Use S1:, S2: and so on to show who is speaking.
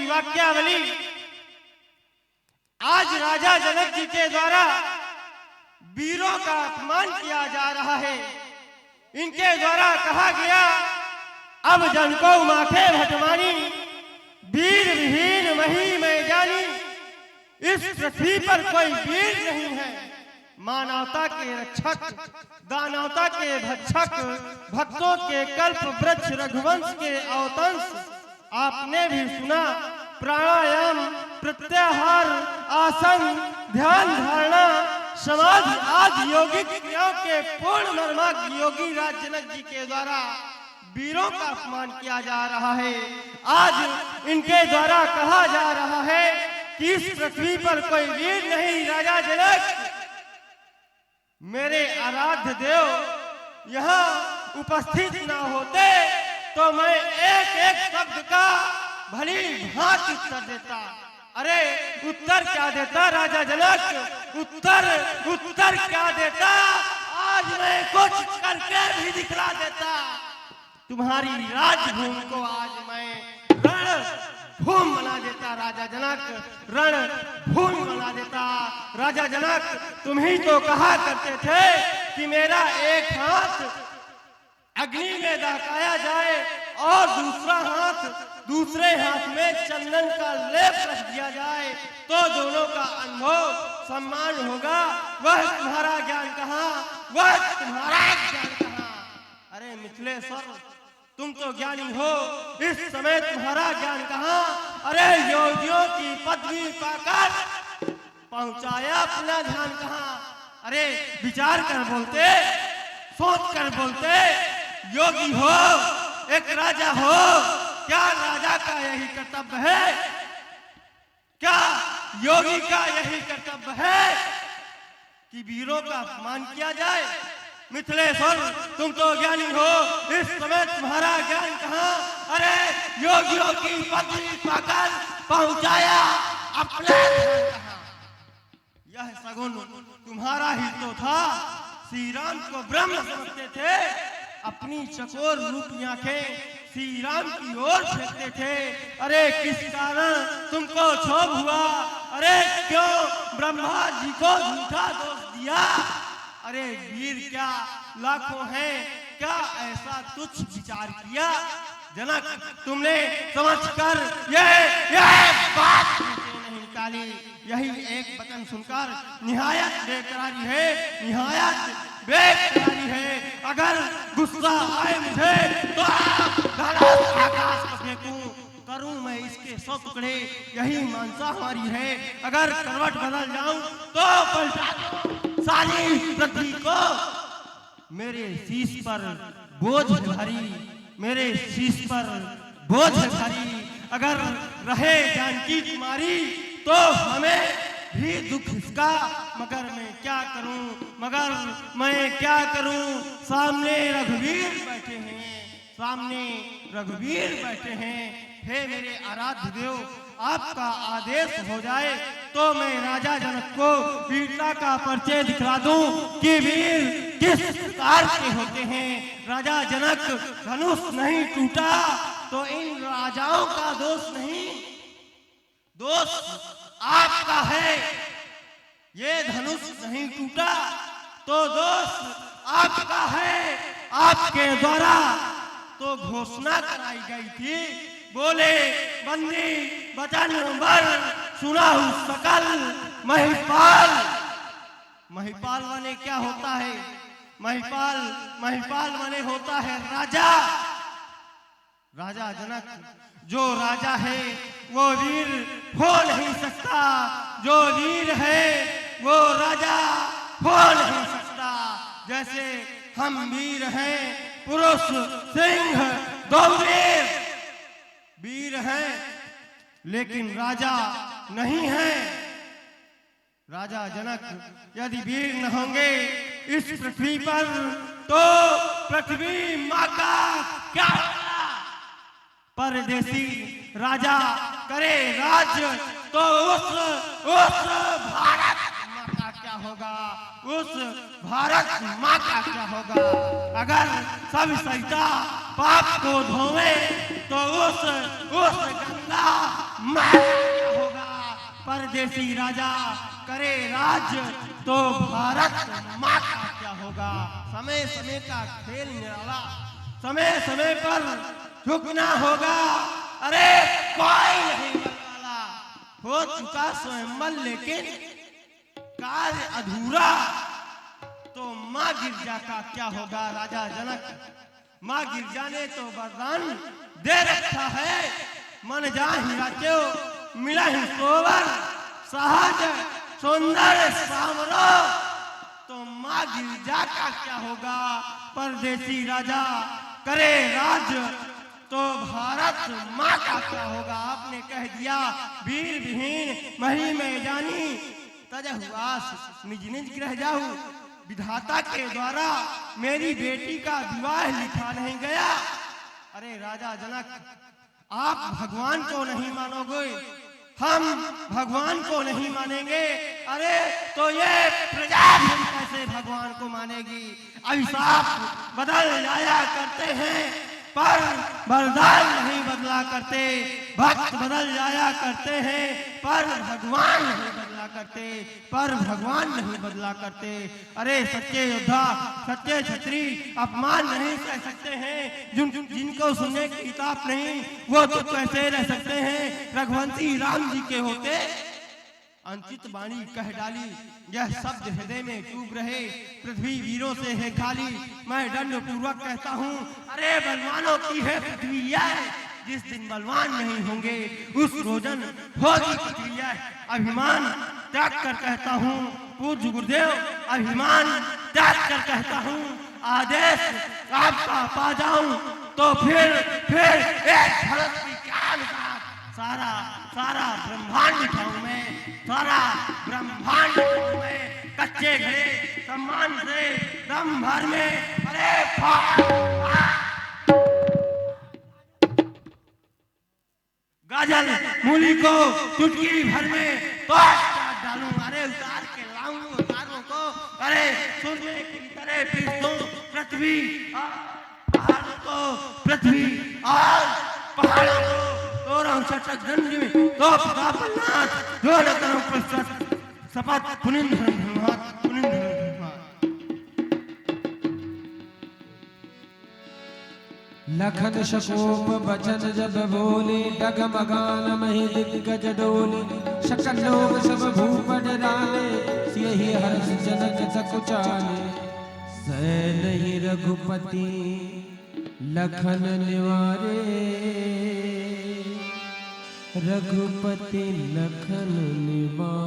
S1: की वाक्यावली आज राजा जनक जी के द्वारा वीरों का अपमान किया जा रहा है। इनके द्वारा कहा गया, अब जन को माथे भटमानी, वीर विहीन मही में जानी। इस पृथ्वी पर कोई वीर नहीं है, मानवता के रक्षक, दानवता के भक्षक, भक्तों के कल्प वृक्ष, रघुवंश के अवतंस। आपने भी सुना, प्राणायाम, प्रत्याहार, आसन, ध्यान धारणा, समाधि आदि योगिक क्रियाओं के पूर्ण मर्माज्ञ योगी राज जनक जी के द्वारा वीरों का अपमान किया जा रहा है। आज इनके द्वारा कहा जा रहा है कि इस पृथ्वी पर कोई वीर नहीं। राजा जनक, मेरे आराध्य देव यहाँ उपस्थित न होते तो मैं एक एक शब्द का भली भांति उत्तर देता। अरे उत्तर क्या देता राजा जनक, उत्तर क्या देता? आज मैं कुछ करके भी दिखला देता। तुम्हारी राजभूमि को आज मैं रणभूमि बना देता। राजा जनक, रणभूमि बना देता। राजा जनक, तुम ही तो कहा करते थे कि मेरा एक हाथ अग्नि में दहकाया जाए और दूसरे हाथ में चंदन का लेप रख दिया जाए तो दोनों का अनुभव सम्मान होगा। वह तुम्हारा ज्ञान कहाँ, वह तुम्हारा ज्ञान कहाँ? अरे मिथिलेश्वर, तुम तो ज्ञानी हो, इस समय तुम्हारा ज्ञान कहाँ? अरे योगियों की पदवी पाकर पहुंचाया अपना ध्यान कहाँ? अरे विचार कर बोलते, सोच कर बोलते। योगी हो, एक राजा हो, क्या राजा का यही कर्तव्य है? क्या योगी का यही कर्तव्य है कि वीरों का अपमान किया जाए? मिथिलेश्वर, तुम तो ज्ञानी हो, इस समय तुम्हारा ज्ञान कहाँ? अरे योगियों की पदवी पाकर पहुंचाया अपना ध्यान कहाँ? यह सगुन तुम्हारा ही तो था। श्री राम को ब्रह्म समझते थे, अपनी चकोर रूपी आंखें श्री राम की ओर फेंकते थे। अरे किस कारण तुमको क्षोभ हुआ? अरे क्यों ब्रह्मा जी को झूठा दोष दिया? अरे वीर क्या लाखों हैं, क्या ऐसा तुच्छ विचार किया? जनक, तुमने समझकर यह बात नहीं निकाली। यही एक वचन सुनकर निहायत बेकरारी है, निहायत बेकरारी है। अगर गुस्सा आए मुझे तो आकाश को फेंकूं, करूं मैं इसके 100 टुकड़े, यही मानसा हमारी है। अगर करवट बदल जाऊं तो पलटा दूं सारी पृथ्वी को। मेरे शीश पर बोझ भारी, मेरे शीश पर बोझ भारी। अगर रहे जानकी तुम्हारी तो हमें भी दुख इसका, मगर मैं क्या करूं? सामने रघुवीर बैठे हैं। हे मेरे आराध्य देव, आपका आदेश हो जाए तो मैं राजा जनक को वीरता का परिचय दिखला दूं कि वीर किस प्रकार के होते हैं। राजा जनक, धनुष नहीं टूटा तो इन राजाओं का दोष नहीं, दोष आपका है। ये धनुष नहीं टूटा तो दोष आपका है। आपके द्वारा तो घोषणा कराई गई थी, बोले बंदी बचन बर सुनाहु सकल महिपाल। महिपाल माने क्या होता है? महिपाल माने होता है राजा। राजा जनक, जो राजा है वो वीर हो नहीं सकता, जो वीर है वो राजा हो नहीं सकता। जैसे हम वीर हैं, पुरुष सिंह गंभीर वीर हैं, लेकिन राजा नहीं है। राजा जनक यदि वीर न होंगे इस पृथ्वी पर तो पृथ्वी माँ का क्या होगा? परदेसी राजा करे राज्य तो उस भारत माँ का क्या होगा? उस भारत माँ का क्या होगा? अगर सब सहिता पाप को धोवे तो उस गंगा माँ का क्या होगा? परदेसी राजा करे राज तो भारत माँ का क्या होगा? समय समय का खेल निराला, समय समय पर झुकना होगा। अरे कोई नहीं बनवाला, हो चुका स्वयंवर लेकिन कार्य अधूरा, तो माँ गिरजा का क्या होगा? राजा जनक, माँ गिरजा ने तो वरदान दे रखा है, मन जाहि राचो मिला ही सोवर, सहज सुंदर सामरो, तो माँ गिरजा का क्या होगा? परदेसी राजा करे राज तो भारत माँ का क्या होगा? आपने कह दिया वीर विहीन मही में जानी, तजहुआस निज निज ग्रह जाहू, विधाता के द्वारा मेरी बेटी का विवाह लिखा नहीं गया। अरे राजा जनक, आप भगवान को नहीं मानोगे, हम भगवान को नहीं मानेंगे, अरे तो ये प्रजा भी कैसे भगवान को मानेगी? अभिशाप बदल जाया करते हैं पर वरदान नहीं बदला करते, भक्त बदल जाया करते हैं पर भगवान नहीं बदला करते, पर भगवान नहीं बदला करते। अरे सच्चे योद्धा, सच्चे क्षत्रिय अपमान नहीं सह सकते हैं, जिनको सुनने की ताप नहीं वो तो कैसे रह सकते हैं? रघुवंशी राम जी के होते अंकित वाणी कह डाली, यह शब्द हृदय में चुभ रहे, पृथ्वी वीरों से है खाली, मैं दंड पूर्वक कहता हूँ, अरे बलवानों की है पृथ्वी यह, जिस दिन बलवान नहीं होंगे उस रोजन होगी पृथ्वी यह। अभिमान त्याग कर कहता हूँ पूज्य गुरुदेव, अभिमान त्याग कर कहता हूँ, आदेश आपका पा जाऊं तो फिर एक भरत की क्या मिसाल, सारा सारा ब्रह्मांड उठाऊं मैं, सारा ब्रह्मांड उठाऊं मैं, कच्चे घड़े सम्मान से दम भर में। अरे गाजल मूली को चुटकी भर में तो डालूं, अरे उतार के लाऊं उतारों को, अरे सूर्य की तरह पीस दूं पृथ्वी पहाड़ों को, पृथ्वी और पहाड़ों को तोरण चटक गंज में तो प्रतापनाथ जो न करूं प्रसत सपत पुनिंद्र धर्मात पुनिंद्र धर्मात।
S2: लखन शकोप बचन जब बोले, डगमगान मही दिग्गज डोले, सकल लोग सब भूप डराले, सियहि हर्ष जनक सकुचाले, सह नहीं रघुपति लखन निवारे, रघुपति लखन निवारे।